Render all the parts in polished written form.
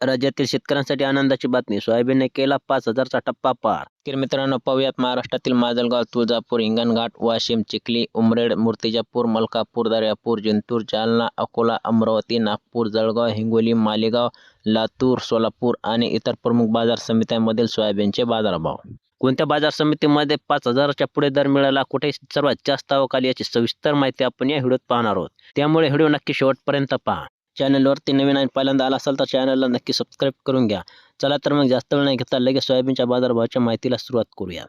राज्यातील शेतकऱ्यांसाठी आनंदाची बातमी. सोयाबीनने केला 5,000चा टप्पा पार. तर मित्रांनो, पाहूयात महाराष्ट्रातील माजलगाव, तुळजापूर, हिंगणघाट, वाशिम, चिखली, उमरेड, मूर्तिजापूर, मलकापूर, दर्यापूर, जिंतूर, जालना, अकोला, अमरावती, नागपूर, जळगाव, हिंगोली, मालेगाव, लातूर, सोलापूर आणि इतर प्रमुख बाजार समित्यांमधील सोयाबीनचे बाजारभाव. कोणत्या बाजार समितीमध्ये 5,000च्या पुढे दर मिळाला, कुठे सर्वात जास्त आवक आली याची सविस्तर माहिती आपण या व्हिडिओत पाहणार आहोत. त्यामुळे व्हिडिओ नक्की शेवटपर्यंत पहा. चॅनलवरती नवीन आणि पहिल्यांदा आला असाल तर चॅनलला नक्की सबस्क्राईब करून घ्या. चला तर मग जास्त वेळ नाही घेता लगेच सोयाबीनच्या बाजारभावाच्या माहितीला सुरुवात करूया.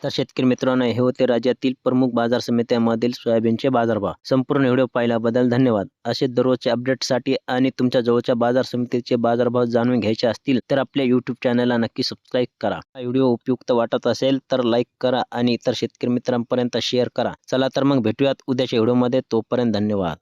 तर शेतकरी मित्रांनो, हे होते राज्यातील प्रमुख बाजार समित्यांमधील सोयाबीनचे बाजारभाव. संपूर्ण व्हिडिओ पाहिल्याबद्दल धन्यवाद. असे दररोजचे अपडेटसाठी आणि तुमच्या जवळच्या बाजार समितीचे बाजारभाव जाणून घ्यायचे असतील तर आपल्या YouTube चॅनलला नक्की सबस्क्राईब करा. हा व्हिडिओ उपयुक्त वाटत असेल तर लाईक करा आणि इतर शेतकरी मित्रांपर्यंत शेअर करा. चला तर मग भेटूयात उद्याच्या व्हिडिओमध्ये. तोपर्यंत धन्यवाद.